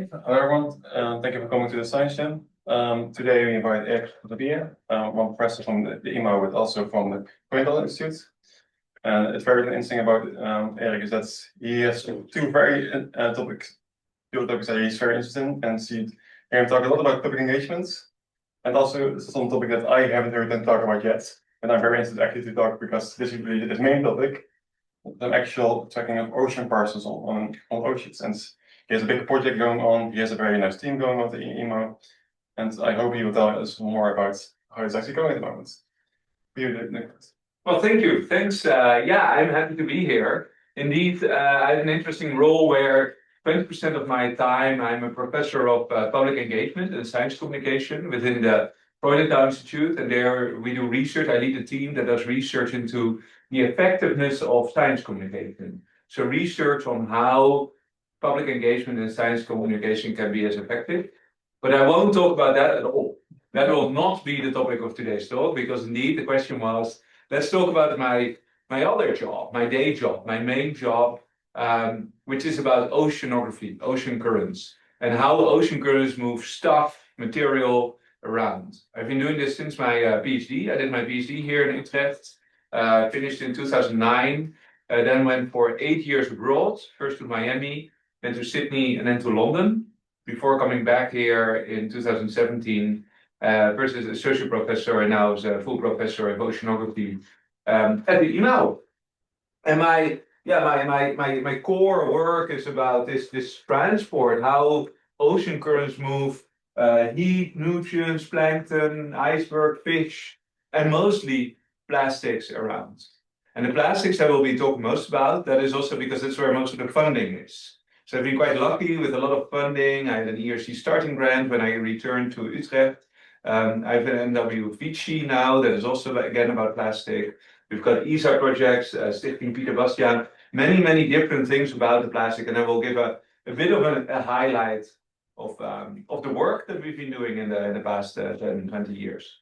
Hello everyone, thank you for coming to the Science Jam. Today we invite Erik to be here, one professor from the IMO, but also from the Quintal Institute. And it's very interesting about Erik is that he has two very topics that he's very interested in, and he hear him talk a lot about public engagements, and also this is some topic that I haven't heard him talk about yet, and I'm very interested actually to talk because this is really his main topic, the actual tracking of ocean parcels on oceans. And he has a big project going on. He has a very nice team going on at the IMO, and I hope he will tell us more about how it's actually going at the moment. Well, thank you. Thanks. Yeah, I'm happy to be here. Indeed, I have an interesting role where 20% of my time I'm a professor of public engagement and science communication within the Prof Institute, and there we do research. I lead a team that does research into the effectiveness of science communication. So research on how public engagement and science communication can be as effective. But I won't talk about that at all. That will not be the topic of today's talk, because indeed the question was, let's talk about my other job, my day job, my main job, which is about oceanography, ocean currents, and how ocean currents move stuff, material around. I've been doing this since my PhD. I did my PhD here in Utrecht, finished in 2009, then went for 8 years abroad, first to Miami, then to Sydney, and then to London, before coming back here in 2017, first as associate professor and now as a full professor of oceanography at the IMO. And my core work is about this transport, how ocean currents move heat, nutrients, plankton, iceberg, fish, and mostly plastics around. And the plastics I will be talking most about, that is also because that's where most of the funding is. So I've been quite lucky with a lot of funding. I had an ERC starting grant when I returned to Utrecht. I have an NW Vichy now that is also again about plastic. We've got ESA projects, Stichting Peter Bastiaan, many different things about the plastic, and I will give a bit of a highlight of the work that we've been doing in the past 20 years.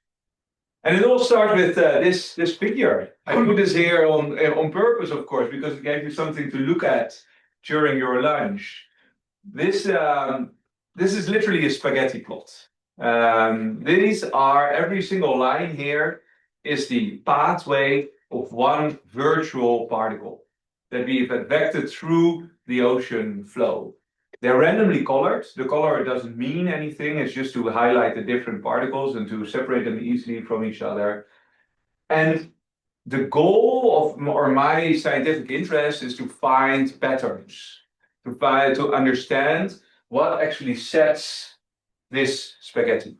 And it all starts with this figure. I put this here on purpose, of course, because it gave you something to look at during your lunch. This is literally a spaghetti plot. These are, every single line here is the pathway of one virtual particle that we've vectored through the ocean flow. They're randomly colored. The color doesn't mean anything. It's just to highlight the different particles and to separate them easily from each other. And the goal of my scientific interest is to find patterns, to understand what actually sets this spaghetti.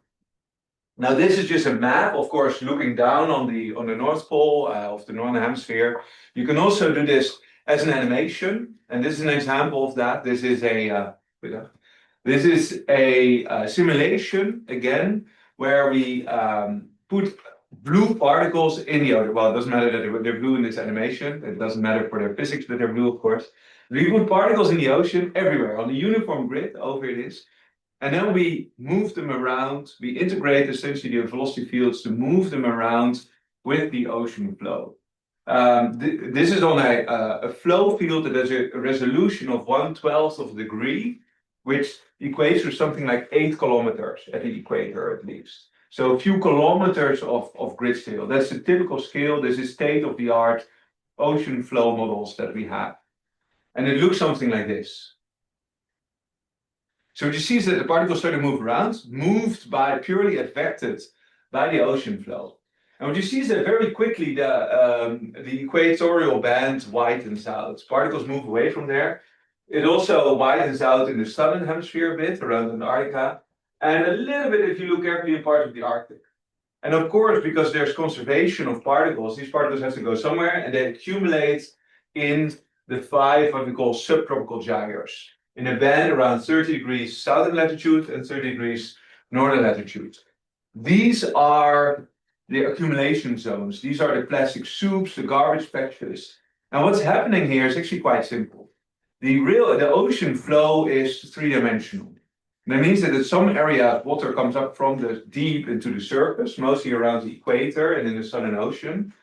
Now, this is just a map, of course, looking down on the North Pole of the Northern Hemisphere. You can also do this as an animation, and this is an example of that. This is a simulation again, where we put blue particles in the ocean. Well, it doesn't matter that they're blue in this animation. It doesn't matter for their physics that they're blue, of course. We put particles in the ocean everywhere on a uniform grid. Over it is. And then we move them around. We integrate essentially the velocity fields to move them around with the ocean flow. This is on a flow field that has a resolution of 1/12 of a degree, which equates to something like 8 kilometers at the equator at least. So a few kilometers of grid scale. That's the typical scale. This is state-of-the-art ocean flow models that we have. And it looks something like this. So what you see is that the particles start to move around, moved by purely affected by the ocean flow. And what you see is that very quickly the equatorial band widens out. Particles move away from there. It also widens out in the southern hemisphere a bit around Antarctica, and a little bit if you look carefully in parts of the Arctic. And of course, because there's conservation of particles, these particles have to go somewhere, and they accumulate in the 5 what we call subtropical gyres, in a band around 30 degrees southern latitude and 30 degrees northern latitude. These are the accumulation zones. These are the plastic soups, the garbage patches. And what's happening here is actually quite simple. The ocean flow is three-dimensional. That means that in some areas, water comes up from the deep into the surface, mostly around the equator and in the Southern Ocean.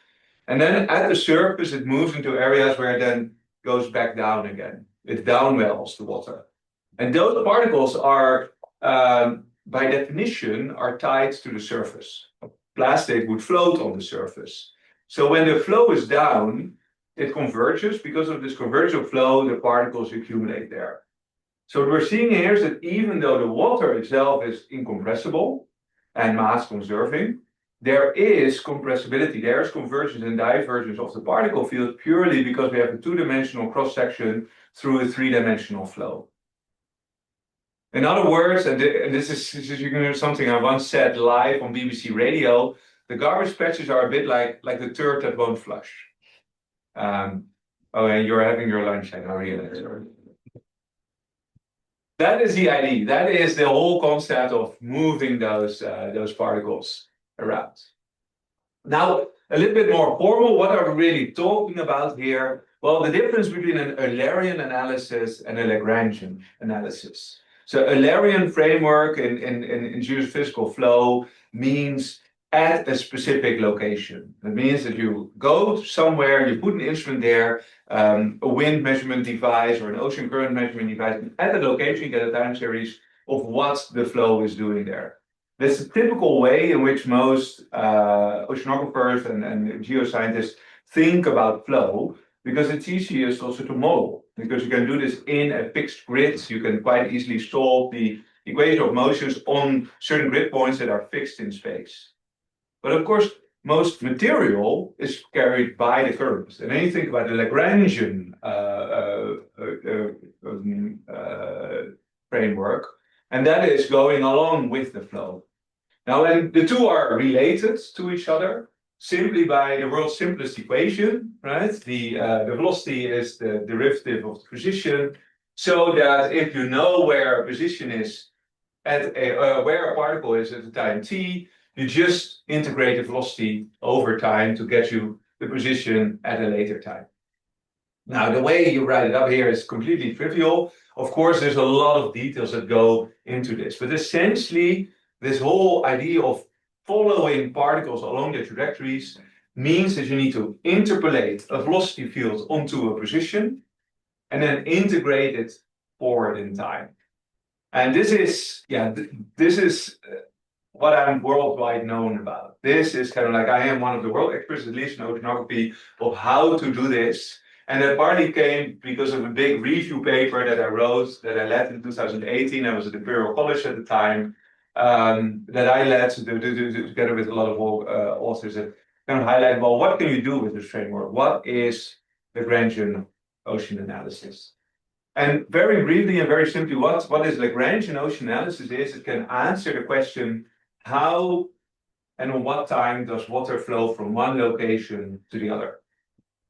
And then at the surface, it moves into areas where it then goes back down again. It downwells the water. And those particles are, by definition, are tied to the surface. Plastic would float on the surface. So when the flow is down, it converges. Because of this convergent flow, the particles accumulate there. So what we're seeing here is that even though the water itself is incompressible and mass conserving, there is compressibility, there is convergence and divergence of the particle field purely because we have a two-dimensional cross-section through a three-dimensional flow. In other words, and this is something I once said live on BBC Radio, the garbage patches are a bit like the turd that won't flush. Oh, and you're having your lunch, I know, realize. That is the idea. That is the whole concept of moving those particles around. Now, a little bit more formal, what are we really talking about here? Well, the difference between an Eulerian analysis and a Lagrangian analysis. So Eulerian framework in geophysical flow means at a specific location. That means that you go somewhere, you put an instrument there, a wind measurement device or an ocean current measurement device, and at the location you get a time series of what the flow is doing there. That's a typical way in which most oceanographers and geoscientists think about flow, because it's easiest also to model, because you can do this in a fixed grid. You can quite easily solve the equation of motions on certain grid points that are fixed in space. But of course, most material is carried by the currents. And then you think about the Lagrangian framework, and that is going along with the flow. Now, and the two are related to each other simply by the world's simplest equation, right? The velocity is the derivative of the position, so that if you know where a position is at where a particle is at the time t, you just integrate the velocity over time to get you the position at a later time. Now, the way you write it up here is completely trivial. Of course, there's a lot of details that go into this, but essentially, this whole idea of following particles along their trajectories means that you need to interpolate a velocity field onto a position and then integrate it forward in time. And this is, this is what I'm worldwide known about. This is kind of like I am one of the world experts, at least in oceanography, of how to do this. And that partly came because of a big review paper that I wrote, that I led in 2018. I was at Imperial College at the time, that I led together with a lot of authors that kind of highlight, well, what can you do with this framework? What is Lagrangian ocean analysis? And very briefly and very simply, what is Lagrangian ocean analysis is, it can answer the question, how and on what time does water flow from one location to the other?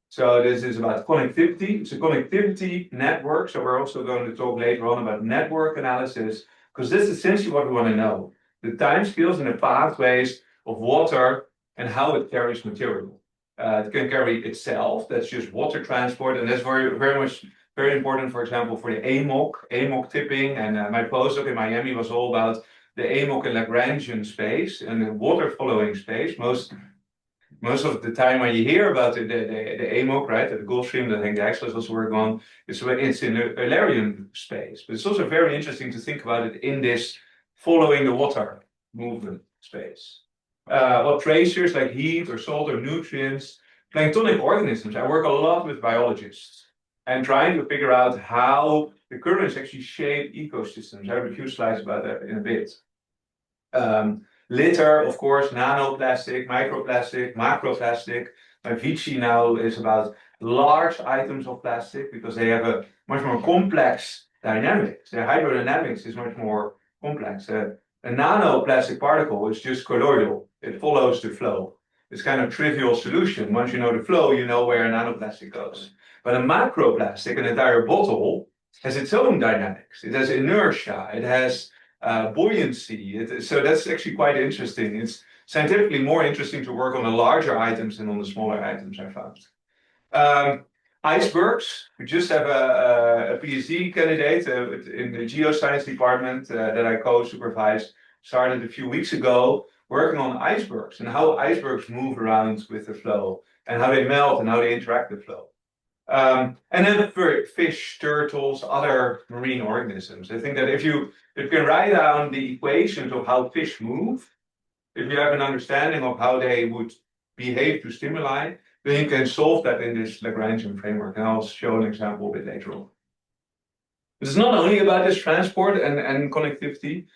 So this is about connectivity. It's a connectivity network. So we're also going to talk later on about network analysis, because this is essentially what we want to know. The timescales and the pathways of water and how it carries material. It can carry itself, that's just water transport, and that's very important, for example, for the AMOC tipping. And my postdoc in Miami was all about the AMOC and Lagrangian space and the water following space. Most of the time when you hear about the AMOC, right, the Gulf Stream that I think the Axel is also working on, it's in the Eulerian space. But it's also very interesting to think about it in this following the water movement space. What tracers like heat or salt or nutrients, planktonic organisms. I work a lot with biologists and trying to figure out how the currents actually shape ecosystems. I have a few slides about that in a bit. Litter, of course, nanoplastic, microplastic, macroplastic. My Vici now is about large items of plastic because they have a much more complex dynamics. Their hydrodynamics is much more complex. A nanoplastic particle is just colloidal. It follows the flow. It's kind of trivial solution. Once you know the flow, you know where a nanoplastic goes. But a macroplastic, an entire bottle, has its own dynamics. It has inertia. It has buoyancy. So that's actually quite interesting. It's scientifically more interesting to work on the larger items than on the smaller items, I found. Icebergs. We just have a PhD candidate in the geoscience department that I co-supervised, started a few weeks ago, working on icebergs and how icebergs move around with the flow and how they melt and how they interact with the flow. And then for fish, turtles, other marine organisms. I think that if you can write down the equations of how fish move, if you have an understanding of how they would behave to stimuli, then you can solve that in this Lagrangian framework. And I'll show an example a bit later on. It's not only about this transport and connectivity.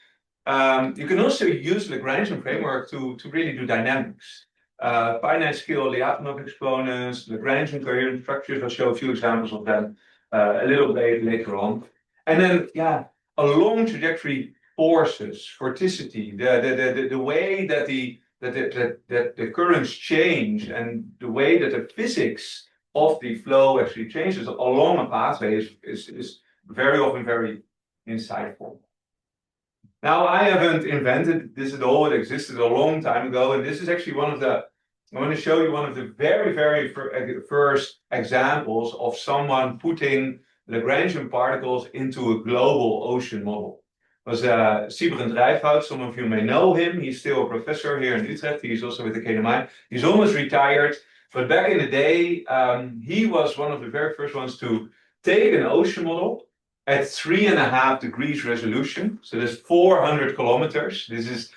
You can also use Lagrangian framework to really do dynamics. Finite scale Lyapunov exponents, Lagrangian coherent structures. I'll show a few examples of that a little bit later on. And then, yeah, along trajectory forces, vorticity, the way that the currents change and the way that the physics of the flow actually changes along a pathway is very often very insightful. Now, I haven't invented this at all. It existed a long time ago. And this is actually I want to show you one of the very, very first examples of someone putting Lagrangian particles into a global ocean model. It was Sebille. Some of you may know him. He's still a professor here in Utrecht. He's also with the KNMI. He's almost retired. But back in the day, he was one of the very first ones to take an ocean model at 3.5 degrees resolution. So that's 400 kilometers. This is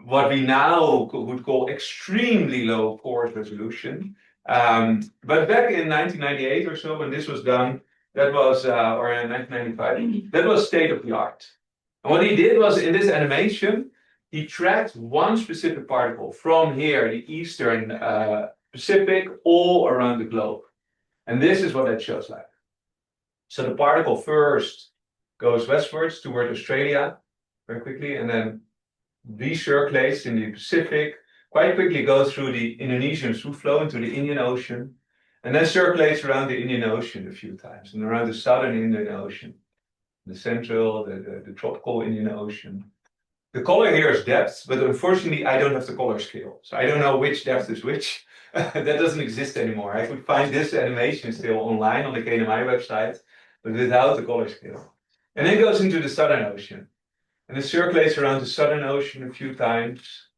what we now would call extremely low force resolution. But back in 1998 or so, when this was done, that was, or in 1995, that was state of the art. And what he did was in this animation, he tracked one specific particle from here, the Eastern Pacific, all around the globe. And this is what that shows like. So the particle first goes westwards toward Australia very quickly, and then recirculates in the Pacific, quite quickly goes through the Indonesian flow into the Indian Ocean, and then circulates around the Indian Ocean a few times, and around the southern Indian Ocean, the central, the tropical Indian Ocean. The color here is depth, but unfortunately I don't have the color scale, so I don't know which depth is which. That doesn't exist anymore. I could find this animation still online on the KNMI website, but without the color scale. And then it goes into the Southern Ocean. And it circulates around the Southern Ocean a few times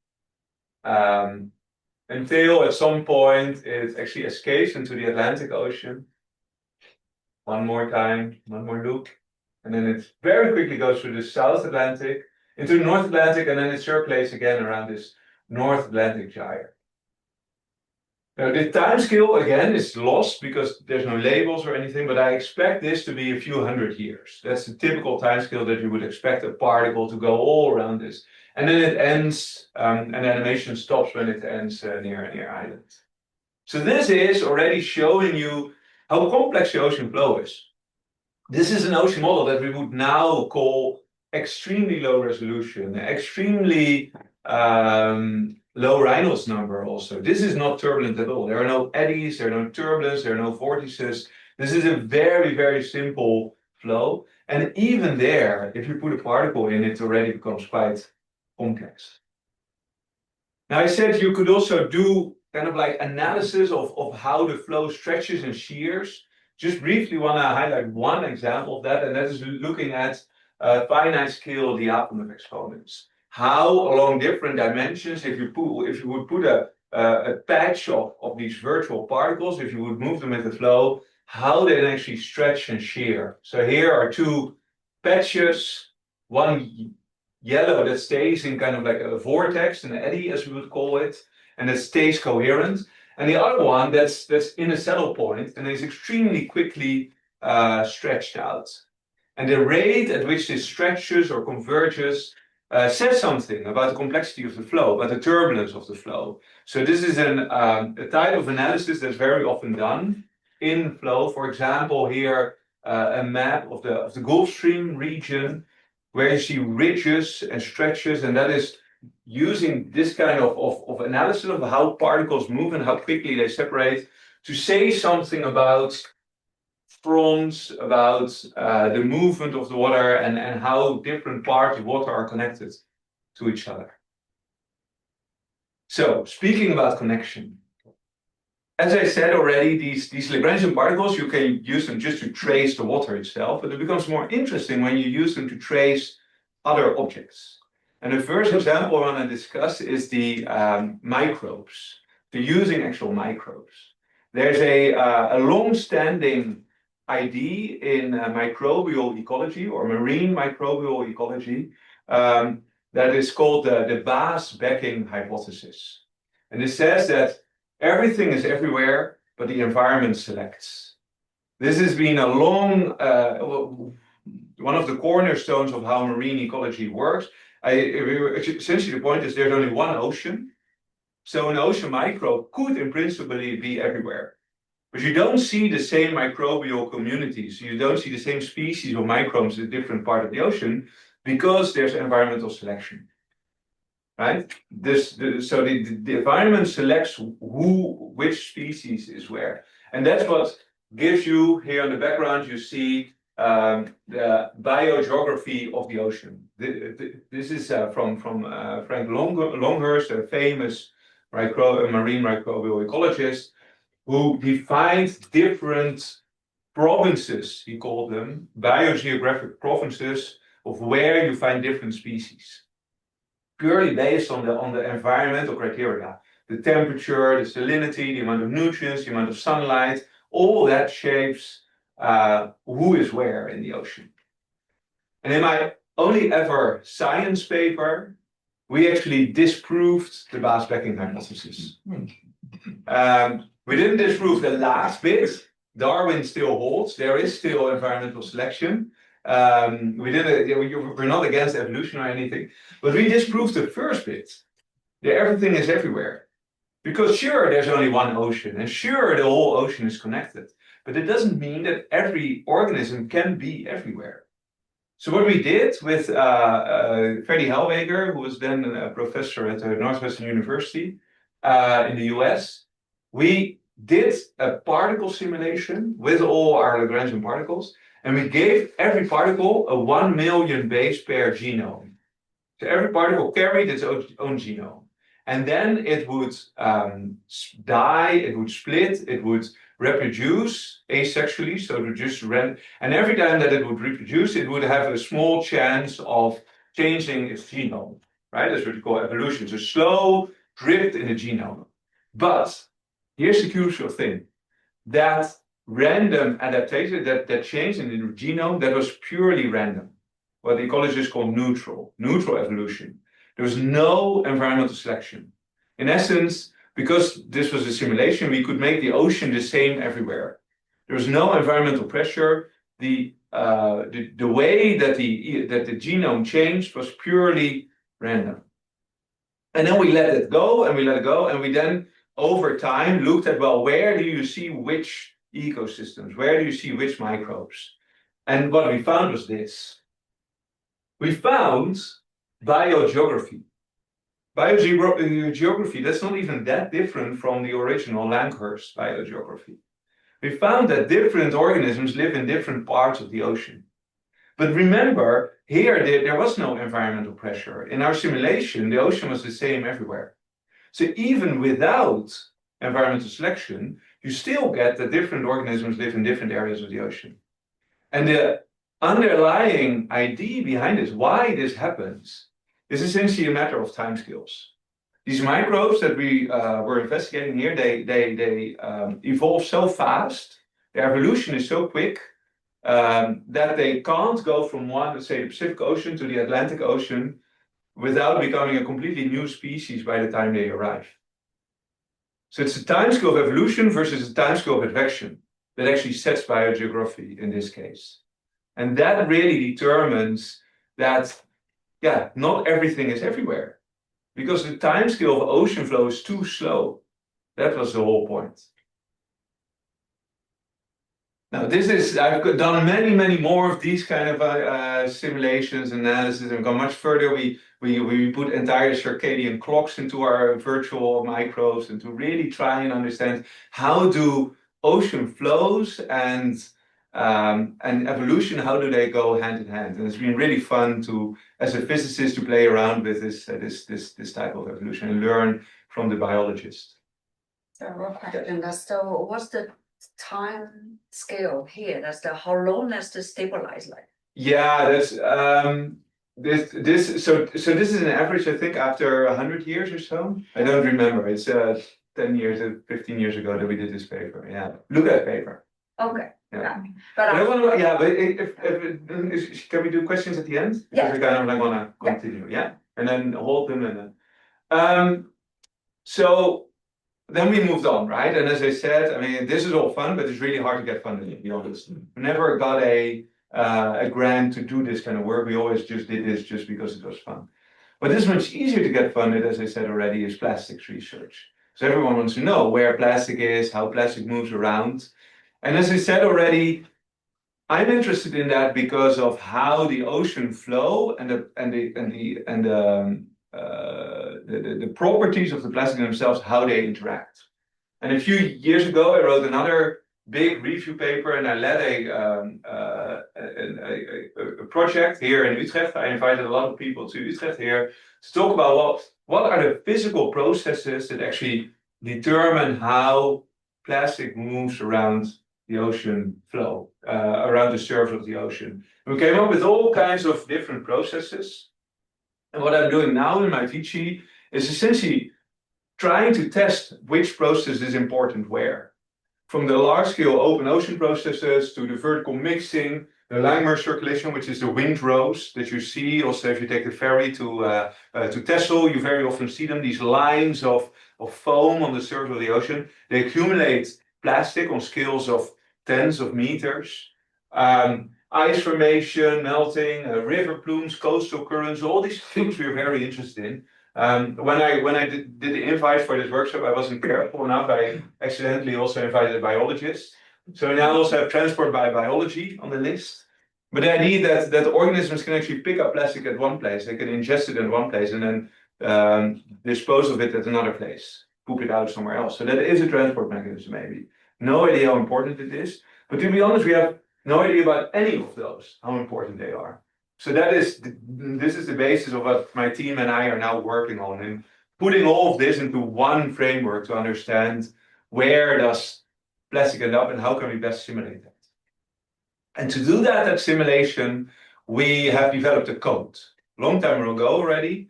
until at some point it actually escapes into the Atlantic Ocean. One more time, one more loop. And then it very quickly goes through the South Atlantic, into the North Atlantic, and then it circulates again around this North Atlantic gyre. Now, the time scale, again, is lost because there's no labels or anything, but I expect this to be a few hundred years. That's the typical time scale that you would expect a particle to go all around this. And then it ends, and the animation stops when it ends near island. So this is already showing you how complex the ocean flow is. This is an ocean model that we would now call extremely low resolution, extremely low Reynolds number also. This is not turbulent at all. There are no eddies, there are no turbulence, there are no vortices. This is a very, very simple flow. And even there, if you put a particle in, it already becomes quite complex. Now, I said you could also do kind of like analysis of how the flow stretches and shears. Just briefly want to highlight one example of that, and that is looking at finite scale Lyapunov exponents. How along different dimensions, if you would put a patch of these virtual particles, if you would move them with the flow, how they actually stretch and shear. So here are two patches, one yellow that stays in kind of like a vortex, an eddy as we would call it, and it stays coherent. And the other one that's in a saddle point and is extremely quickly stretched out. And the rate at which this stretches or converges says something about the complexity of the flow, about the turbulence of the flow. So this is a type of analysis that's very often done in flow. For example, here a map of the Gulf Stream region where you see ridges and stretches, and that is using this kind of analysis of how particles move and how quickly they separate to say something about fronts, about the movement of the water and how different parts of water are connected to each other. So, speaking about connection, as I said already, these Lagrangian particles, you can use them just to trace the water itself, but it becomes more interesting when you use them to trace other objects. And the first example I want to discuss is the microbes, the using actual microbes. There's a long-standing idea in microbial ecology or marine microbial ecology that is called the Bass-Becking hypothesis. And it says that everything is everywhere, but the environment selects. This has been a long, one of the cornerstones of how marine ecology works. Essentially, the point is there's only one ocean. So an ocean microbe could, in principle, be everywhere. But you don't see the same microbial communities. You don't see the same species of microbes in a different part of the ocean because there's environmental selection. Right? So the environment selects which species is where. And that's what gives you, here in the background, you see the biogeography of the ocean. This is from Frank Longhurst, a famous marine microbial ecologist, who defined different provinces, he called them, biogeographic provinces of where you find different species. Purely based on the environmental criteria. The temperature, the salinity, the amount of nutrients, the amount of sunlight, all that shapes who is where in the ocean. And in my only ever science paper, we actually disproved the Bass-Becking hypothesis. We didn't disprove the last bit. Darwin still holds. There is still environmental selection. We're not against evolution or anything, but we disproved the first bit. That everything is everywhere. Because sure, there's only one ocean, and sure, the whole ocean is connected. But it doesn't mean that every organism can be everywhere. So what we did with Freddie Hellweger, who was then a professor at Northwestern University in the US, we did a particle simulation with all our Lagrangian particles, and we gave every particle a 1 million base pair genome. So every particle carried its own genome. And then it would die, it would split, it would reproduce asexually, so to just and every time that it would reproduce, it would have a small chance of changing its genome, right? That's what you call evolution. It's a slow drift in the genome. But here's the crucial thing. That random adaptation, that change in the genome, that was purely random. What the ecologists call neutral evolution. There was no environmental selection. In essence, because this was a simulation, we could make the ocean the same everywhere. There was no environmental pressure. The way that the genome changed was purely random. And then we let it go, and we let it go, and we then, over time, looked at, well, where do you see which ecosystems? Where do you see which microbes? And what we found was this. We found biogeography. Biogeography, that's not even that different from the original Langhurst biogeography. We found that different organisms live in different parts of the ocean. But remember, here there was no environmental pressure. In our simulation, the ocean was the same everywhere. So even without environmental selection, you still get that different organisms live in different areas of the ocean. And the underlying idea behind this, why this happens, is essentially a matter of timescales. These microbes that we were investigating here, they evolve so fast, their evolution is so quick, that they can't go from let's say, the Pacific Ocean to the Atlantic Ocean without becoming a completely new species by the time they arrive. So it's the timescale of evolution versus the timescale of advection that actually sets biogeography in this case. And that really determines that, yeah, not everything is everywhere. Because the timescale of ocean flow is too slow. That was the whole point. Now, I've done many more of these kind of simulations, analysis, and gone much further. We put entire circadian clocks into our virtual microbes and to really try and understand how do ocean flows and evolution, how do they go hand in hand? And it's been really fun as a physicist, to play around with this type of evolution and learn from the biologist. So what's the time scale here? How long does this stabilize like? Yeah, that's this is an average, I think, after 100 years or so. I don't remember. It's 10 years, 15 years ago that we did this paper. Yeah, look at paper. Okay. Yeah. Yeah. But But I want to, yeah, but can we do questions at the end? Yeah. Because I kind of want to continue, yeah? And then hold them and then. So then we moved on, right? And as I said, I mean, this is all fun, but it's really hard to get funding, to be honest. We never got a grant to do this kind of work. We always just did this just because it was fun. But it's much easier to get funded, as I said already, is plastics research. So everyone wants to know where plastic is, how plastic moves around. And as I said already, I'm interested in that because of how the ocean flow and the properties of the plastic themselves, how they interact. And a few years ago, I wrote another big review paper, and I led a project here in Utrecht. I invited a lot of people to Utrecht here to talk about what are the physical processes that actually determine how plastic moves around the ocean flow, around the surface of the ocean. And we came up with all kinds of different processes. And what I'm doing now in my teaching is essentially trying to test which process is important where. From the large-scale open ocean processes to the vertical mixing, the Langmuir circulation, which is the windrows that you see. Also, if you take the ferry to Texel, you very often see them, these lines of foam on the surface of the ocean. They accumulate plastic on scales of tens of meters. Ice formation, melting, river plumes, coastal currents, all these things we're very interested in. When I did the invite for this workshop, I wasn't careful enough. I accidentally also invited a biologist. So now I also have transport by biology on the list. But the idea that organisms can actually pick up plastic at one place, they can ingest it in one place and then dispose of it at another place, poop it out somewhere else. So that is a transport mechanism, maybe. No idea how important it is. But to be honest, we have no idea about any of those, how important they are. So this is the basis of what my team and I are now working on, and putting all of this into one framework to understand where does plastic end up and how can we best simulate that. And to do that simulation, we have developed a code. Long time ago already.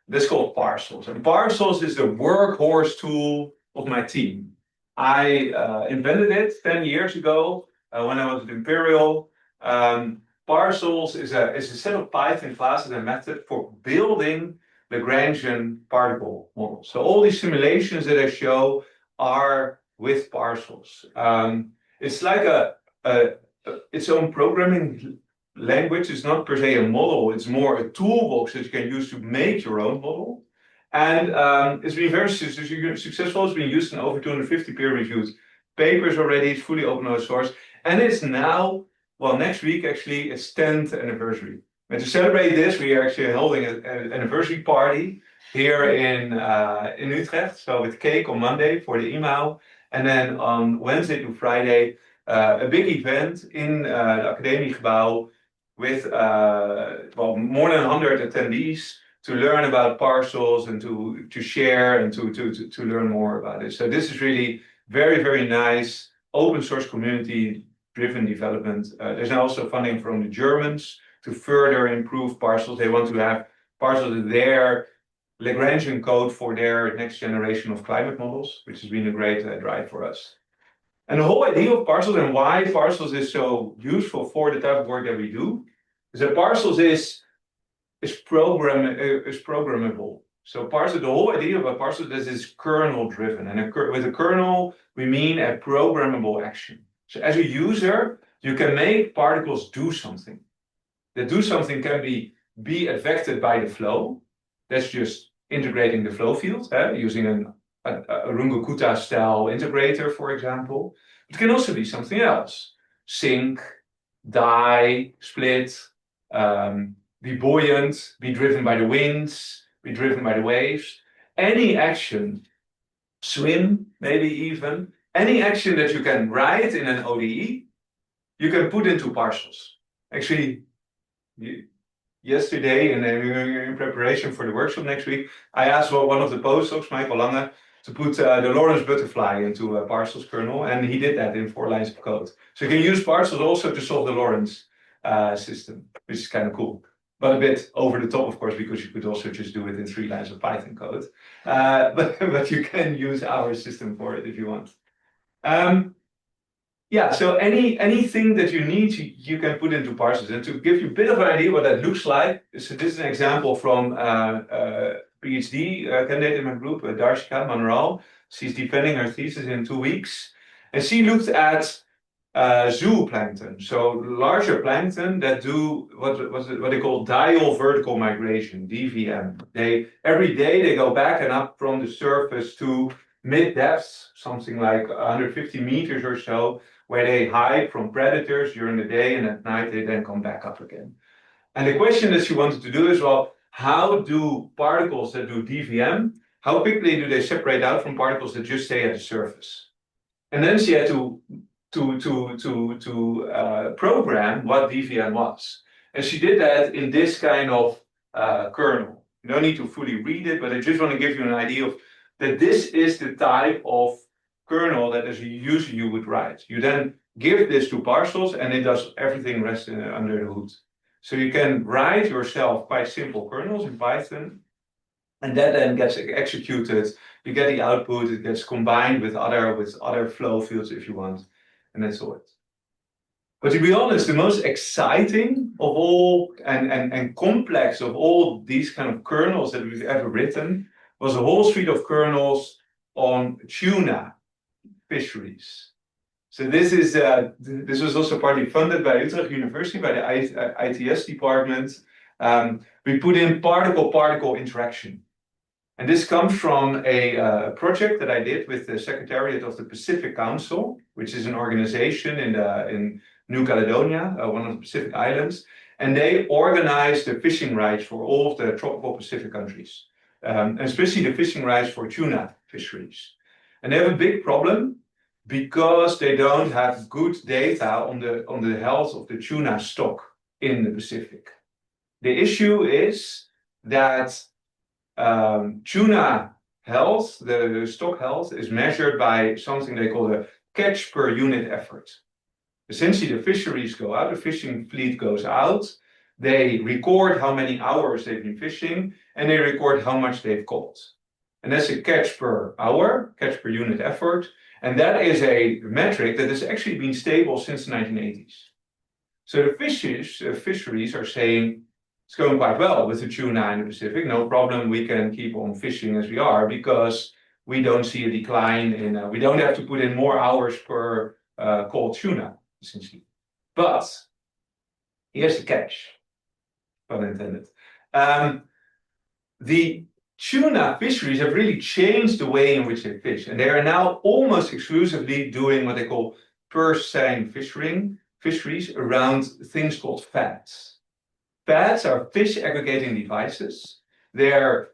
This called Parcels. And Parcels is the workhorse tool of my team. I invented it 10 years ago when I was at Imperial. Parcels is a set of Python classes and method for building Lagrangian particle models. So all these simulations that I show are with Parcels. It's like its own programming language. It's not per se a model. It's more a toolbox that you can use to make your own model. And it's been very successful. It's been used in over 250 peer-reviewed papers already. It's fully open source. And it's now, well, next week actually, its 10th anniversary. And to celebrate this, we are actually holding an anniversary party here in Utrecht. So with cake on Monday for the email. And then on Wednesday to Friday, a big event in the Academiegebouw with more than 100 attendees to learn about Parcels and to share and to learn more about it. So this is really very, very nice open source community driven development. There's now also funding from the Germans to further improve Parcels. They want to have Parcels their Lagrangian code for their next generation of climate models, which has been a great drive for us. And the whole idea of Parcels and why Parcels is so useful for the type of work that we do is that Parcels is programmable. So Parcels, the whole idea about Parcels is kernel driven, and with a kernel we mean a programmable action. So as a user, you can make particles do something. That do something can be affected by the flow. That's just integrating the flow field using a Runge-Kutta style integrator, for example. It can also be something else. Sink, die, split, be buoyant, be driven by the winds, be driven by the waves. Any action, swim, maybe even, any action that you can write in an ODE, you can put into Parcels. Actually, yesterday, in preparation for the workshop next week, I asked one of the postdocs, Michael Lange, to put the Lorentz butterfly into a Parcels kernel, and he did that in 4 lines of code. So you can use Parcels also to solve the Lorentz system, which is kind of cool. but a bit over the top, of course, because you could also just do it in 3 lines of Python code. But you can use our system for it if you want. Yeah, so anything that you need, you can put into Parcels. And to give you a bit of an idea what that looks like, so this is an example from PhD candidate in my group, Darshika Manral. She's defending her thesis in 2 weeks. And she looked at zooplankton, so larger plankton that do what they call diel vertical migration, DVM. Every day they go back and up from the surface to mid depths, something like 150 meters or so, where they hide from predators during the day, and at night they then come back up again. And the question that she wanted to do is, well, how do particles that do DVM, how quickly do they separate out from particles that just stay at the surface? And then she had to program what DVM was. And she did that in this kind of kernel. You don't need to fully read it, but I just want to give you an idea of that this is the type of kernel that as usually you would write. You then give this to Parcels and it does everything rest under the hood. So you can write yourself quite simple kernels in Python, and that then gets executed. You get the output, it gets combined with other flow fields if you want, and that's all it. But to be honest, the most exciting of all and complex of all these kind of kernels that we've ever written was a whole suite of kernels on tuna fisheries. So this was also partly funded by Utrecht University, by the ITS department. We put in particle-particle interaction. And this comes from a project that I did with the Secretariat of the Pacific Council, which is an organization in New Caledonia, one of the Pacific Islands. And they organize the fishing rights for all of the tropical Pacific countries, and especially the fishing rights for tuna fisheries. And they have a big problem because they don't have good data on the health of the tuna stock in the Pacific. The issue is that tuna health, the stock health, is measured by something they call a catch per unit effort. Essentially, the fisheries go out, the fishing fleet goes out, they record how many hours they've been fishing, and they record how much they've caught. And that's a catch per hour, catch per unit effort. And that is a metric that has actually been stable since the 1980s. So the fisheries are saying it's going quite well with the tuna in the Pacific. No problem, we can keep on fishing as we are because we don't see a decline in, we don't have to put in more hours per caught tuna, essentially. But here's the catch, pun intended. The tuna fisheries have really changed the way in which they fish, and they are now almost exclusively doing what they call purse seine fisheries around things called FADs. FADs are fish aggregating devices. They're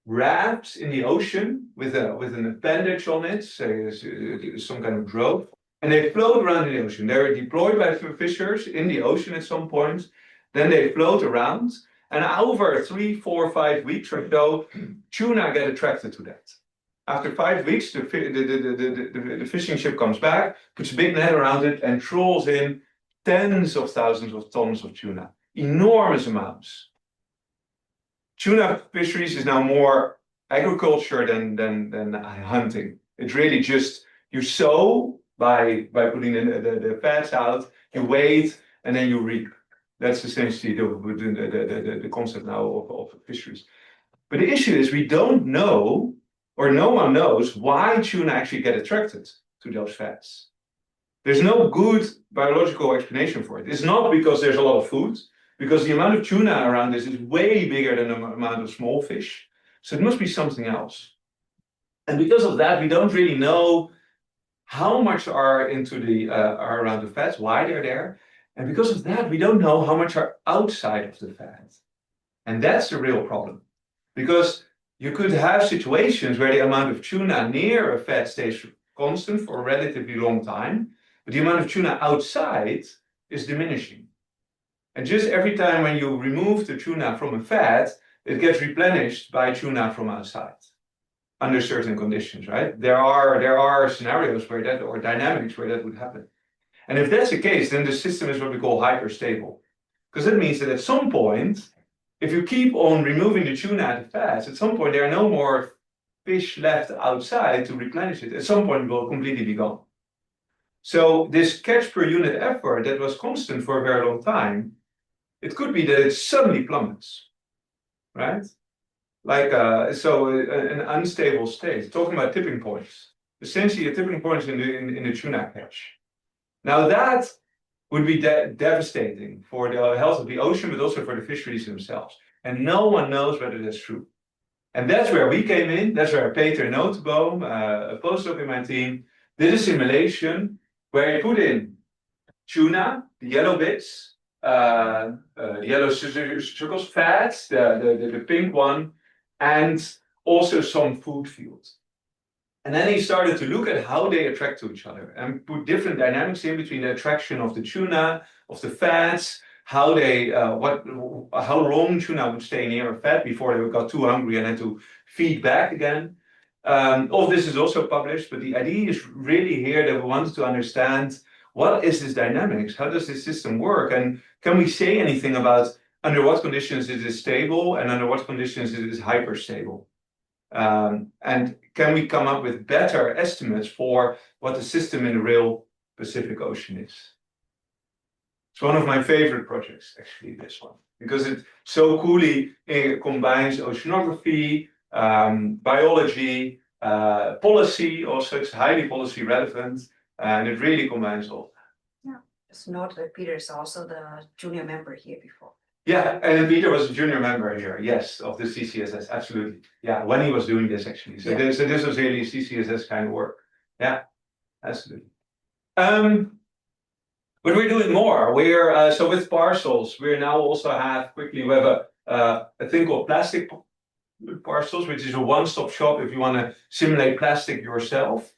rafts in the ocean with an appendage on it, say some kind of drove, and they float around in the ocean. They're deployed by fishers in the ocean at some point, then they float around. And over 3, 4, 5 weeks or so, tuna get attracted to that. After 5 weeks, the fishing ship comes back, puts a big net around it, and trawls in tens of thousands of tons of tuna. Enormous amounts. Tuna fisheries is now more agriculture than hunting. It's really just you sow by putting the fats out, you wait, and then you reap. That's essentially the concept now of fisheries. But the issue is we don't know, or no one knows, why tuna actually get attracted to those fats. There's no good biological explanation for it. It's not because there's a lot of food, because the amount of tuna around this is way bigger than the amount of small fish. So it must be something else. And because of that, we don't really know how much are are around the fats, why they're there. And because of that, we don't know how much are outside of the fat. And that's the real problem. Because you could have situations where the amount of tuna near a fat stays constant for a relatively long time, but the amount of tuna outside is diminishing. And just every time when you remove the tuna from a fat, it gets replenished by tuna from outside under certain conditions, right? There are scenarios where that, or dynamics where that would happen. And if that's the case, then the system is what we call hyperstable. Because that means that at some point, if you keep on removing the tuna at the fats, at some point there are no more fish left outside to replenish it. At some point it will completely be gone. So this catch per unit effort that was constant for a very long time, it could be that it suddenly plummets, right? Like an unstable state. Talking about tipping points, essentially a tipping point in the tuna catch. Now that would be devastating for the health of the ocean, but also for the fisheries themselves. And no one knows whether that's true. And that's where we came in. That's where Peter Notenboom, a postdoc in my team, did a simulation where he put in tuna, the yellow bits, the yellow circles, fats, the pink one, and also some food fields. And then he started to look at how they attract to each other and put different dynamics in between the attraction of the tuna, of the fats, how long tuna would stay near a fat before they got too hungry and had to feed back again. All this is also published, but the idea is really here that we want to understand what is this dynamics, how does this system work, and can we say anything about under what conditions it is stable and under what conditions it is hyperstable. And can we come up with better estimates for what the system in the real Pacific Ocean is? It's one of my favorite projects, actually, this one, because it so coolly combines oceanography, biology, policy, also it's highly policy relevant, and it really combines all. Yeah, it's not that Peter is also the junior member here before. Yeah, and Peter was a junior member here, yes, of the CCSS, absolutely. Yeah, when he was doing this actually. So, this was really CCSS kind of work. Yeah, absolutely. But we're doing more. We're so with Parcels, we now also have we have a thing called plastic Parcels, which is a one-stop shop if you want to simulate plastic yourself.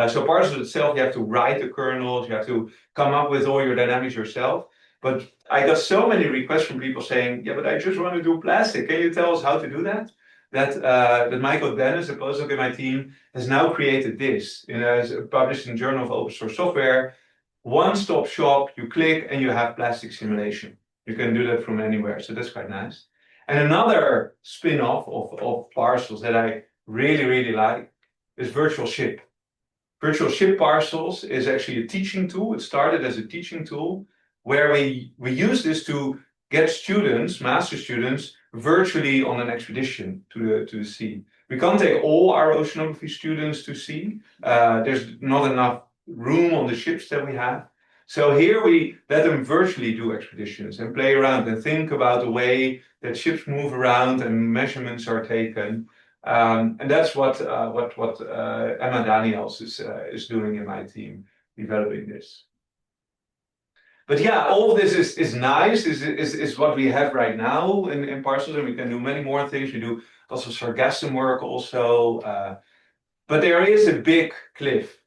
So Parcels itself, you have to write the kernels, you have to come up with all your dynamics yourself. But I got so many requests from people saying, yeah, but I just want to do plastic. Can you tell us how to do that? That Michael Dennis, a postdoc in my team, has now created this. It's published in the Journal of Open Source Software. One-stop shop, you click and you have plastic simulation. You can do that from anywhere, so that's quite nice. And another spin-off of Parcels that I really, really like is Virtual Ship. Virtual Ship Parcels is actually a teaching tool. It started as a teaching tool where we use this to get students, master students, virtually on an expedition to the sea. We can't take all our oceanography students to sea. There's not enough room on the ships that we have. So here we let them virtually do expeditions and play around and think about the way that ships move around and measurements are taken. And that's what Emma Daniels is doing in my team, developing this. But yeah, all of this is nice, is what we have right now in Parcels, and we can do many more things. We do lots of sargassum work also. But there is a big cliff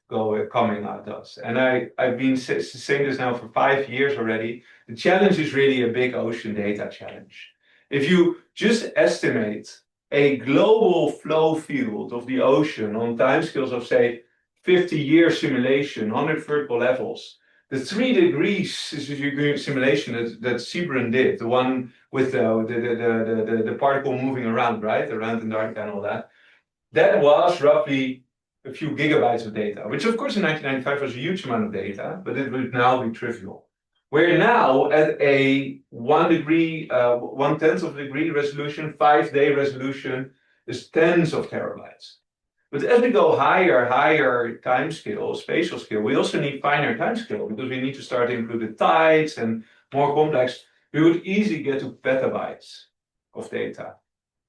coming at us. And I've been saying this now for 5 years already. The challenge is really a big ocean data challenge. If you just estimate a global flow field of the ocean on timescales of, say, 50-year simulation, 100 vertical levels, the 3 degrees is a simulation that Sebille did, the one with the particle moving around, right? Around Antarctica and all that. That was roughly a few gigabytes of data, which of course in 1995 was a huge amount of data, but it would now be trivial. We're now at a 1 degree, 1/10 of a degree resolution, 5-day resolution is tens of terabytes. But as we go higher time scale, spatial scale, we also need finer time scale because we need to start to include the tides and more complex. We would easily get to petabytes of data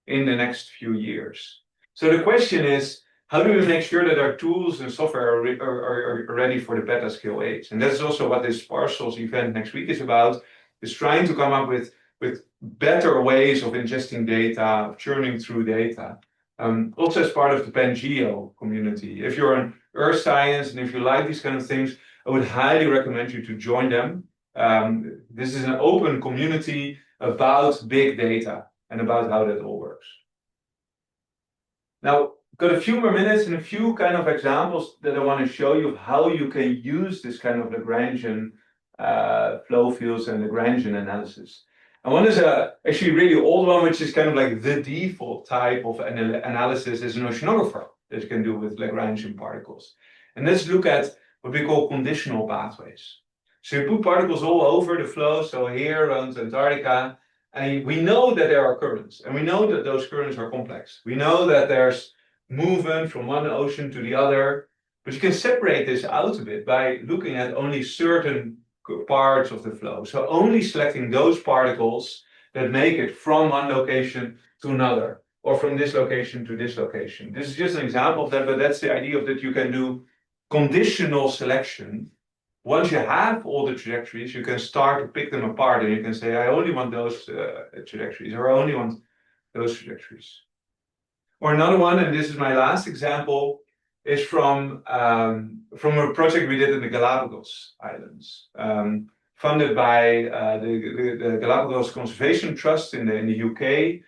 in the next few years. So the question is, how do we make sure that our tools and software are ready for the beta scale age? And that's also what this Parcels event next week is about, is trying to come up with better ways of ingesting data, of churning through data. Also as part of the Pangeo community. If you're in earth science and if you like these kind of things, I would highly recommend you to join them. This is an open community about big data and about how that all works. Now, got a few more minutes and a few kind of examples that I want to show you of how you can use this kind of Lagrangian flow fields and Lagrangian analysis. And one is a actually really old one, which is kind of like the default type of analysis is an oceanographer that you can do with Lagrangian particles. And let's look at what we call conditional pathways. So you put particles all over the flow, so here around Antarctica, and we know that there are currents, and we know that those currents are complex. We know that there's movement from one ocean to the other, but you can separate this out a bit by looking at only certain parts of the flow. So only selecting those particles that make it from one location to another, or from this location to this location. This is just an example of that, but that's the idea of that you can do conditional selection. Once you have all the trajectories, you can start to pick them apart, and you can say, I only want those trajectories, or I only want those trajectories. Or another one, and this is my last example, is from a project we did in the Galapagos Islands, funded by the Galapagos Conservation Trust in the UK.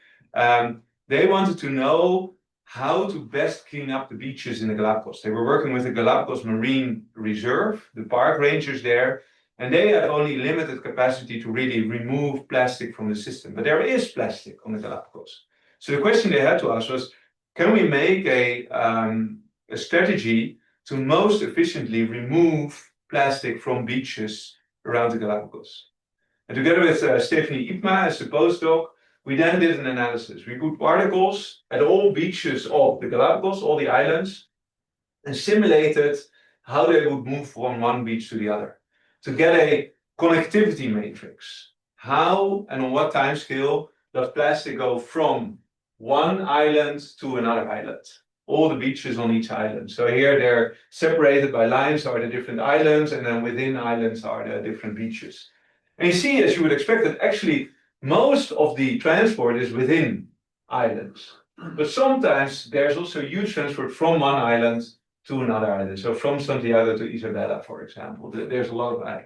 They wanted to know how to best clean up the beaches in the Galapagos. They were working with the Galapagos Marine Reserve, the park rangers there, and they have only limited capacity to really remove plastic from the system. But there is plastic on the Galapagos. So the question they had to us was, can we make a strategy to most efficiently remove plastic from beaches around the Galapagos? And together with Stephanie Ipma as a postdoc, we then did an analysis. We put particles at all beaches of the Galapagos, all the islands, and simulated how they would move from one beach to the other to get a connectivity matrix. How and on what time scale does plastic go from one island to another island? All the beaches on each island. So here they're separated by lines are the different islands, and then within islands are the different beaches. And you see, as you would expect, that actually most of the transport is within islands. But sometimes there's also huge transport from one island to another island. So from Santiago to Isabela, for example, there's a lot of ag.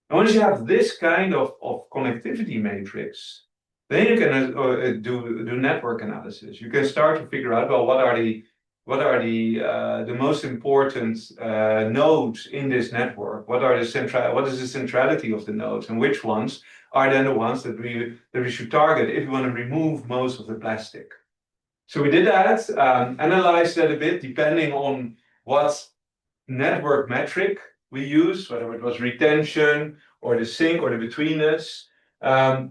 And once you have this kind of connectivity matrix, then you can do network analysis. You can start to figure out, well, what are the most important nodes in this network? What is the centrality of the nodes, and which ones are then the ones that we should target if we want to remove most of the plastic? So we did that, analyzed that a bit depending on what network metric we use, whether it was retention or the sink or the betweenness.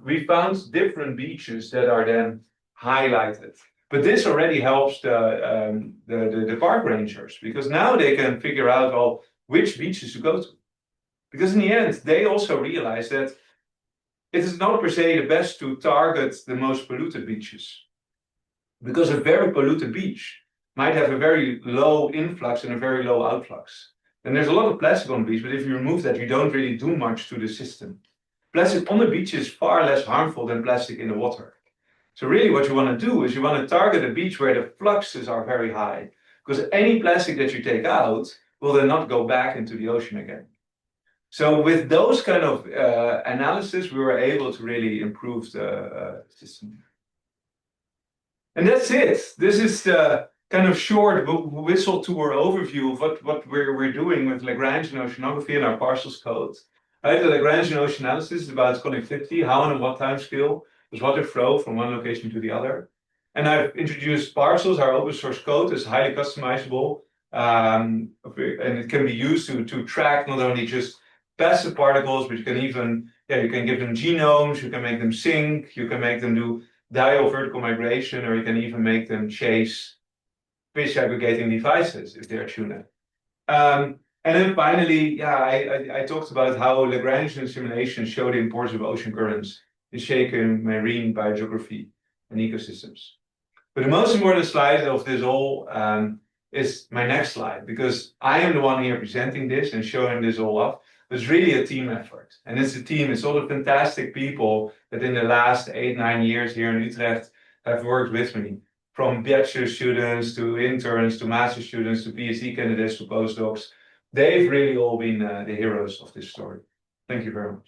We found different beaches that are then highlighted. But this already helps the park rangers, because now they can figure out, well, which beaches to go to. Because in the end, they also realize that it is not per se the best to target the most polluted beaches. Because a very polluted beach might have a very low influx and a very low outflux. And there's a lot of plastic on the beach, but if you remove that, you don't really do much to the system. Plastic on the beach is far less harmful than plastic in the water. So really what you want to do is you want to target a beach where the fluxes are very high, because any plastic that you take out will then not go back into the ocean again. So with those kind of analysis, we were able to really improve the system. And that's it. This is the kind of short whistle tour overview of what we're doing with Lagrangian oceanography and our Parcels code. Right, the Lagrangian ocean analysis is about connectivity, how and on what time scale does water flow from one location to the other. And I've introduced Parcels, our open source code, is highly customizable, and it can be used to track not only just passive particles, but you can even, you can give them genomes, you can make them sync, you can make them do dial vertical migration, or you can even make them chase fish aggregating devices if they're tuned. And then finally, I talked about how Lagrangian simulations show the importance of ocean currents in shaping marine biogeography and ecosystems. But the most important slide of this all is my next slide, because I am the one here presenting this and showing this all up. It's really a team effort. And it's a team, it's all the fantastic people that in the last 8-9 years here in Utrecht have worked with me. From bachelor students to interns to master students to PhD candidates to postdocs. They've really all been the heroes of this story. Thank you very much.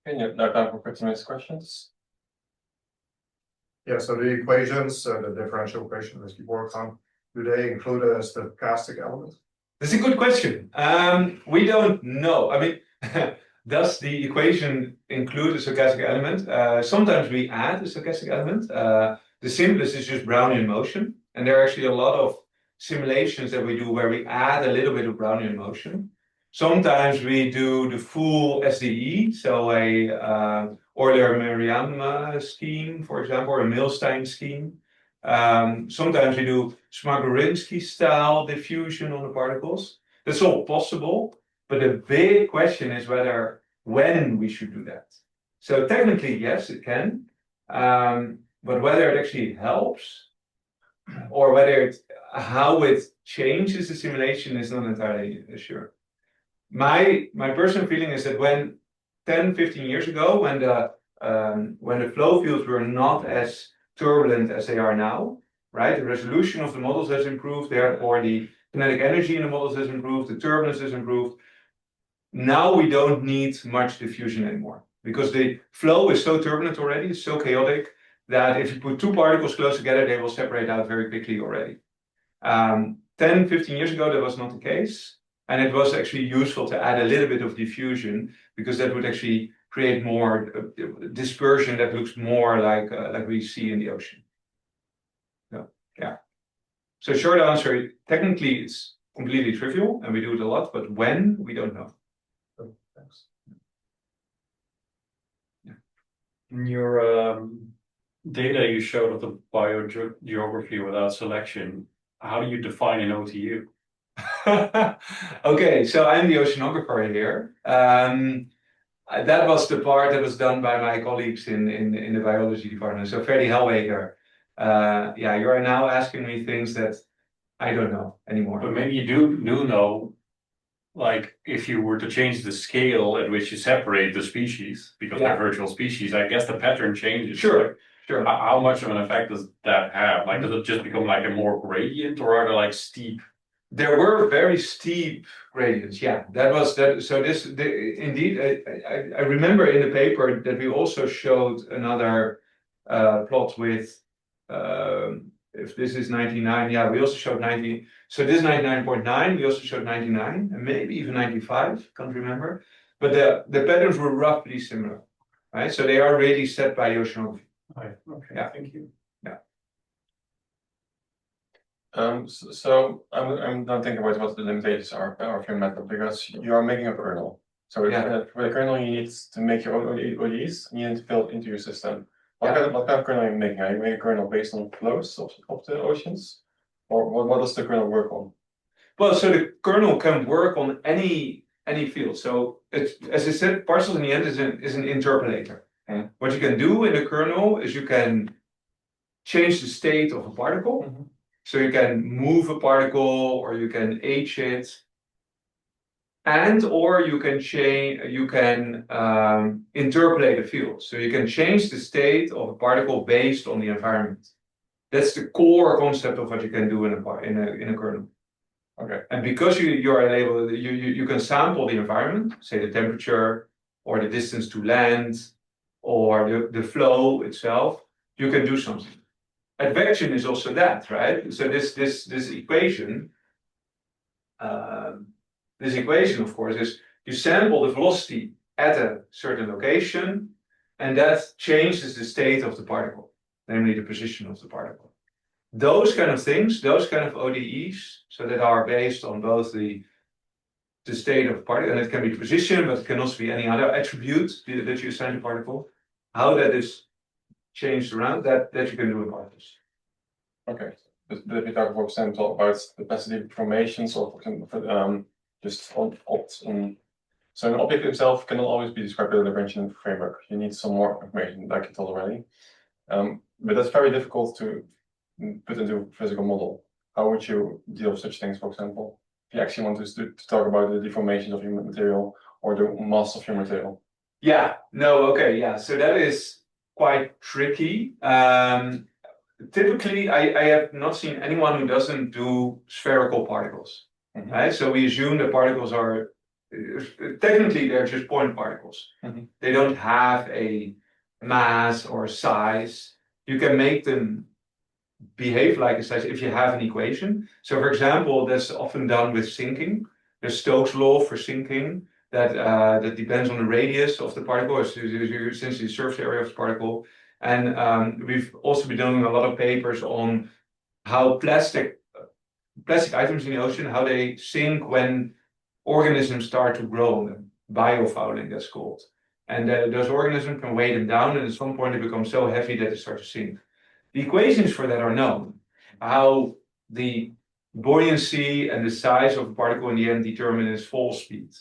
Okay, now time for 15 minutes questions. Yeah, so the equations, the differential equation that you worked on, do they include a stochastic element? That's a good question. We don't know. I mean, does the equation include a stochastic element? Sometimes we add a stochastic element. The simplest is just Brownian motion. And there are actually a lot of simulations that we do where we add a little bit of Brownian motion. Sometimes we do the full SDE, so a Euler-Merian scheme, for example, or a Milstein scheme. Sometimes we do Smagorinsky style diffusion on the particles. That's all possible, but the big question is when we should do that. So technically, yes, it can, but whether it actually helps or how it changes the simulation is not entirely sure. My personal feeling is that when 10, 15 years ago, when the flow fields were not as turbulent as they are now, right? The resolution of the models has improved, therefore the kinetic energy in the models has improved, the turbulence has improved. Now we don't need much diffusion anymore because the flow is so turbulent already, it's so chaotic that if you put two particles close together, they will separate out very quickly already. 10, 15 years ago, that was not the case. And it was actually useful to add a little bit of diffusion because that would actually create more dispersion that looks more like we see in the ocean. So, yeah. So short answer, technically it's completely trivial and we do it a lot, but when, we don't know. Oh, thanks. Yeah. In your data you showed of the biogeography without selection, how do you define an OTU? Okay, so I'm the oceanographer here. That was the part that was done by my colleagues in the biology department. So Ferdy Hellweger, yeah, you are now asking me things that I don't know anymore. But maybe you do know, like if you were to change the scale at which you separate the species, because they're virtual species, I guess the pattern changes. Sure, sure. How much of an effect does that have? Like, does it just become like a more gradient, or are there like steep? There were very steep gradients. Yeah, that was that. So indeed, I remember in the paper that we also showed another plot with. If this is 99, yeah, we also showed 90. So this is 99.9. We also showed 99 and maybe even 95. Can't remember, but the patterns were roughly similar, right? So they are really set by oceanography. Okay, Yeah. Thank you. So I'm not thinking about what the limitations are of your method because you are making a kernel. So for the kernel, you need to make your own ODEs and you need to build into your system. What kind of kernel are you making? Are you making a kernel based on flows of the oceans? Or what does the kernel work on? Well, so the kernel can work on any field. So it's, as I said, Parcels in the end is an interpolator. Mm. What you can do in the kernel is you can change the state of a particle. Mm-hmm. So you can move a particle or you can age it. Or you can interpolate a field. So you can change the state of a particle based on the environment. That's the core concept of what you can do in a kernel. Okay. And because you are able, you can sample the environment, say the temperature or the distance to land or the flow itself, you can do something. Advection is also that, right? So this equation, of course, is you sample the velocity at a certain location, and that changes the state of the particle, namely the position of the particle. Those kind of things, those kind of ODEs, so that are based on both the state of the particle, and it can be position, but it can also be any other attribute that you assign to particle, how that is changed around, that you can do in Parcels. Okay. But if you talk, for example, about the passivity formations or just on so an object itself cannot always be described with a Lagrangian framework. You need some more information, like you told already. But that's very difficult to put into a physical model. How would you deal with such things, for example? If you actually want to talk about the deformations of your material or the mass of your material. Yeah, no, okay, yeah. So that is quite tricky. Typically, I have not seen anyone who doesn't do spherical particles, right? So we assume the particles are, technically they're just point particles. They don't have a mass or size. You can make them behave like a size if you have an equation. So for example, that's often done with sinking. There's Stokes' law for sinking that depends on the radius of the particle, essentially the surface area of the particle. And we've also been doing a lot of papers on how plastic items in the ocean, how they sink when organisms start to grow on them. Biofouling, that's called. And those organisms can weigh them down, and at some point they become so heavy that they start to sink. The equations for that are known. How the buoyancy and the size of a particle in the end determine its fall speed.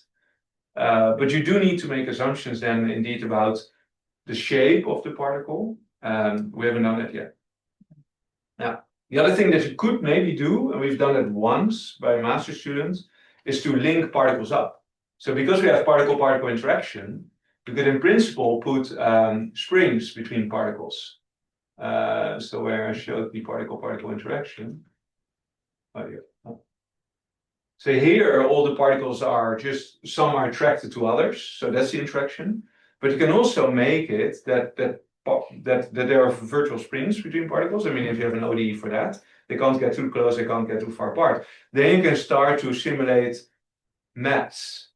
But you do need to make assumptions then indeed about the shape of the particle. We haven't done that yet. Now, the other thing that you could maybe do, and we've done it once by master students, is to link particles up. So because we have particle-particle interaction, you could in principle put springs between particles. So where I showed the particle-particle interaction. Oh, yeah. So here all the particles are just, some are attracted to others, so that's the interaction. But you can also make it that there are virtual springs between particles. I mean, if you have an ODE for that, they can't get too close, they can't get too far apart. Then you can start to simulate mats.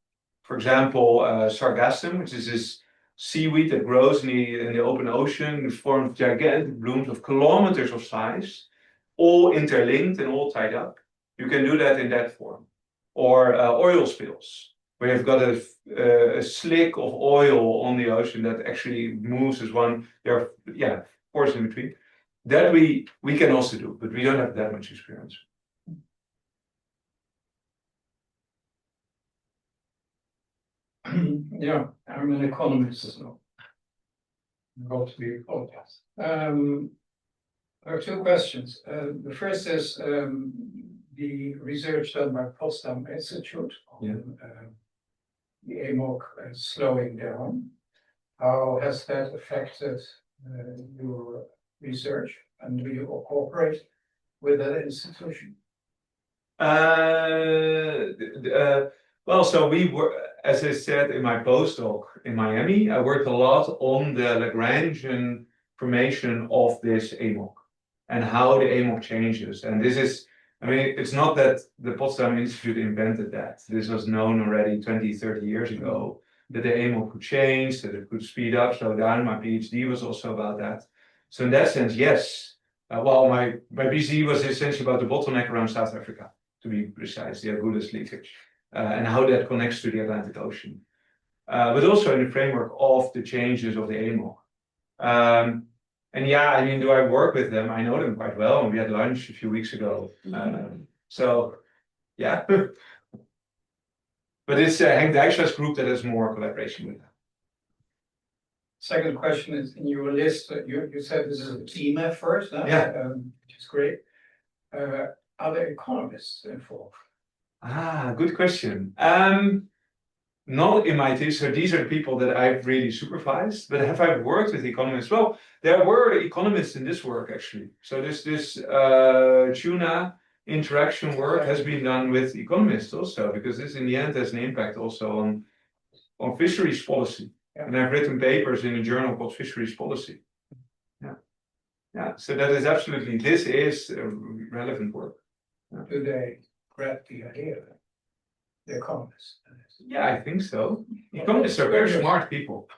For example, sargassum, which is this seaweed that grows in the open ocean in the form of gigantic blooms of kilometers of size, all interlinked and all tied up. You can do that in that form. Or oil spills, where you've got a slick of oil on the ocean that actually moves as one. There are, yeah, pores in between. That we can also do, but we don't have that much experience. Yeah, I'm an economist, so I hope to be apologized. There are two questions. The first is the research done by Potsdam Institute on the AMOC slowing down. How has that affected your research, and do you cooperate with that institution? Well, so we were, as I said in my postdoc in Miami, I worked a lot on the Lagrangian formation of this AMOC and how the AMOC changes. And this is, I mean, it's not that the Potsdam Institute invented that. This was known already 20, 30 years ago, that the AMOC could change, that it could speed up, slow down. My PhD was also about that. So in that sense, yes. Well, my PhD was essentially about the bottleneck around South Africa, to be precise, the Agulhas leakage, and how that connects to the Atlantic Ocean. But also in the framework of the changes of the AMOC. And yeah, I mean, do I work with them? I know them quite well, and we had lunch a few weeks ago. So, yeah. But it's Henk Dijkstra's group that has more collaboration with them. Second question is, in your list, you said this is a team effort, which is great. Are there economists involved? Good question. Not in my team, so these are the people that I've really supervised, but have I worked with economists? Well, there were economists in this work actually. So this tuna interaction work has been done with economists also, because this in the end has an impact also on fisheries policy. Yeah. And I've written papers in a journal called Fisheries Policy. Yeah, so that is absolutely, this is relevant work. Yeah. Do they grab the idea? The economists? Yeah, I think so. Economists are very smart people.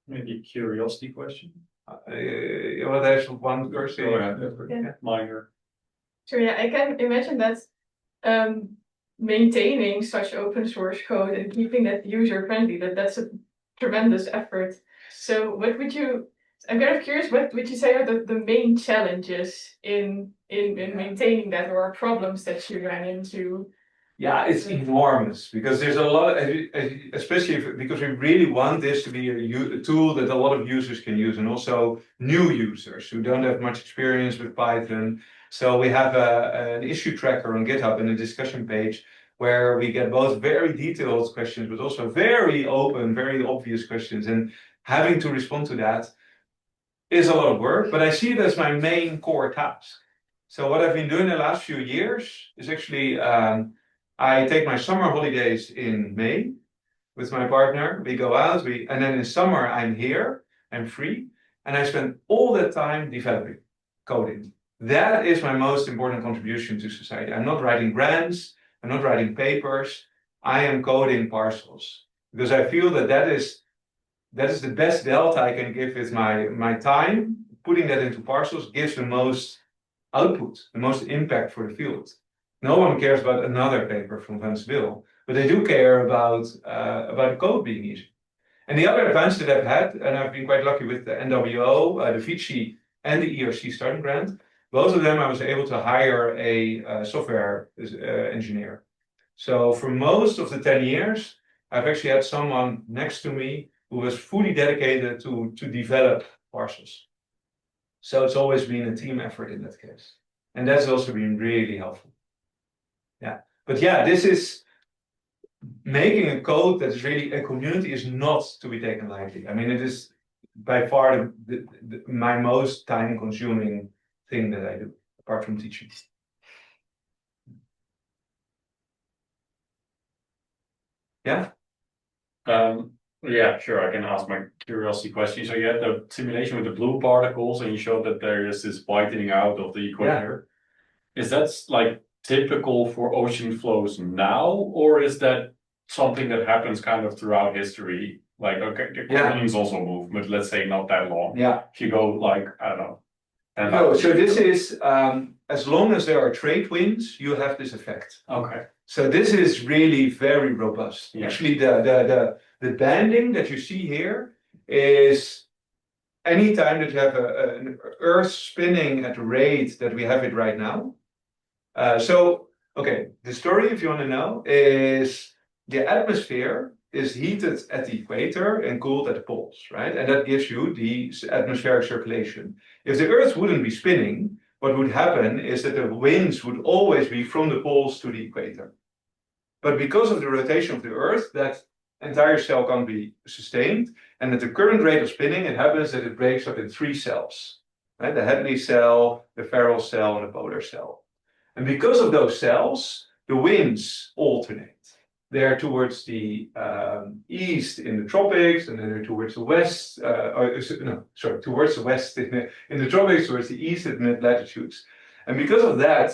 Maybe a curiosity question. Well, there's one person. Yeah. Minor. So yeah, I can imagine that maintaining such open source code and keeping that user friendly, that's a tremendous effort. So what would you, I'm kind of curious, what would you say are the main challenges in maintaining that, or are problems that you ran into? Yeah, it's enormous, because there's a lot, especially because we really want this to be a tool that a lot of users can use, and also new users who don't have much experience with Python. So we have an issue tracker on GitHub and a discussion page where we get both very detailed questions, but also very open, very obvious questions. And having to respond to that is a lot of work, but I see it as my main core task. So what I've been doing the last few years is actually, I take my summer holidays in May, with my partner. We go out, and then in summer I'm here, I'm free, and I spend all that time developing, coding. That is my most important contribution to society. I'm not writing grants, I'm not writing papers, I am coding parcels. Because I feel that is the best delta I can give with my time. Putting that into parcels gives the most output, the most impact for the field. No one cares about another paper from Sebille, but they do care about the code being easy. And the other advantage that I've had, and I've been quite lucky with the NWO, the Vici, and the ERC starting grant, both of them I was able to hire a software engineer. So for most of the 10 years, I've actually had someone next to me who was fully dedicated to develop parcels. So it's always been a team effort in that case. And that's also been really helpful. Yeah. But yeah, this is making a code that is really a community is not to be taken lightly. I mean, it is by far my most time consuming thing that I do, apart from teaching. Yeah. Yeah, sure. I can ask my curiosity question. So you had the simulation with the blue particles, and you showed that there is this whitening out of the equator. Yeah. Is that like typical for ocean flows now, or is that something that happens kind of throughout history? Like, okay, the continents also move, but let's say not that long. Yeah. If you go like, I don't know. No, so this is as long as there are trade winds, you have this effect. Okay. So this is really very robust. Yeah. Actually, the banding that you see here is anytime that you have an Earth spinning at the rate that we have it right now. Okay, the story, if you want to know, is the atmosphere is heated at the equator and cooled at the poles, right? And that gives you the atmospheric circulation. If the Earth wouldn't be spinning, what would happen is that the winds would always be from the poles to the equator. But because of the rotation of the Earth, that entire cell can't be sustained. And at the current rate of spinning, it happens that it breaks up in 3 cells, right? The Hadley cell, the Ferrel cell, and the polar cell. And because of those cells, the winds alternate. They're towards the east in the tropics, and then they're towards the west, towards the west in the tropics, towards the east in mid latitudes. And because of that,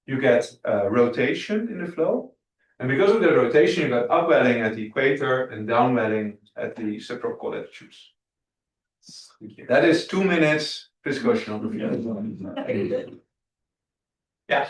you get rotation in the flow. And because of the rotation, you got upwelling at the equator and downwelling at the subtropical latitudes. That is 2 minutes physical oceanography. Yeah.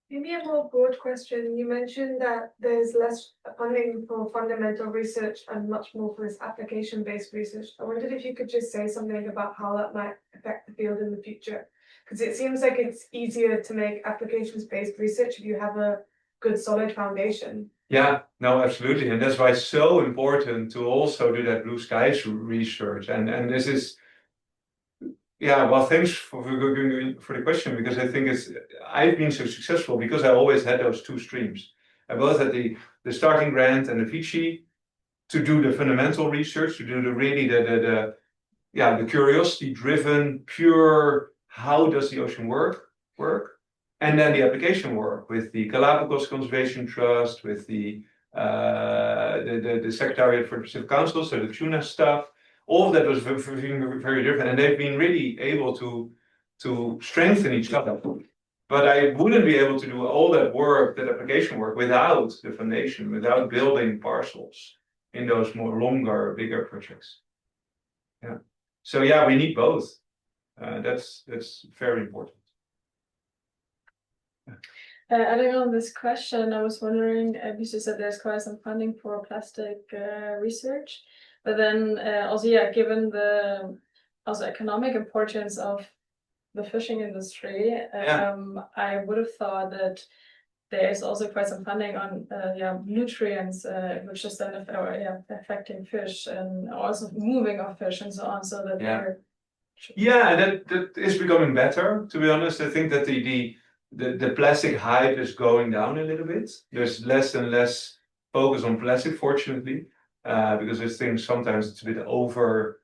Maybe a more broad question. You mentioned that there's less funding for fundamental research and much more for this application-based research. I wondered if you could just say something about how that might affect the field in the future. Because it seems like it's easier to make applications-based research if you have a good solid foundation. Yeah, no, absolutely. And that's why it's so important to also do that blue skies research. And this is, yeah, well, thanks for the question, because I think I've been so successful because I always had those 2 streams. I both had the starting grant and the Vici to do the fundamental research, to do the curiosity-driven, pure, how does the ocean work? And then the application work with the Galapagos Conservation Trust, with the Secretariat for the Pacific Council, so the tuna stuff. All of that was very, very different, and they've been really able to strengthen each other. But I wouldn't be able to do all that work, that application work, without the foundation, without building parcels in those more longer, bigger projects. Yeah. So yeah, we need both. That's very important. Adding on this question, I was wondering, you said there's quite some funding for plastic research, but then also, yeah, given the also economic importance of the fishing industry, I would have thought that there is also quite some funding on nutrients, which is then affecting fish and also moving of fish and so on, so that that is becoming better. To be honest, I think that the plastic hype is going down a little bit. There's less and less focus on plastic, fortunately, because I think sometimes it's a bit over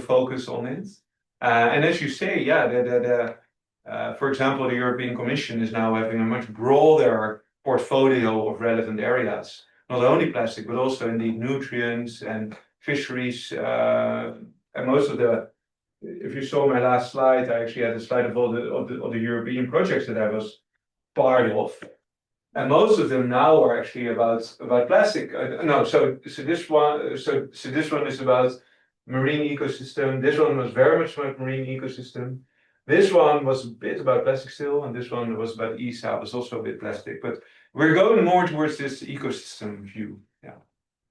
focus on it. And as you say, for example, the European Commission is now having a much broader portfolio of relevant areas not only plastic, but also indeed nutrients and fisheries. And most of the, if you saw my last slide, I actually had a slide of all the European projects that I was part of. And most of them now are actually about plastic. No, so this one is about marine ecosystem. This one was very much about marine ecosystem. This one was a bit about plastic still, and this one was about ESA, was also a bit plastic. But we're going more towards this ecosystem view. Yeah,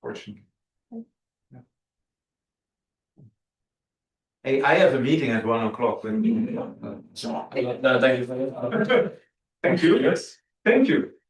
fortunately. Yeah. Hey, I have a meeting at 1 o'clock. Thank you for that. Thank you. Yes. Thank you.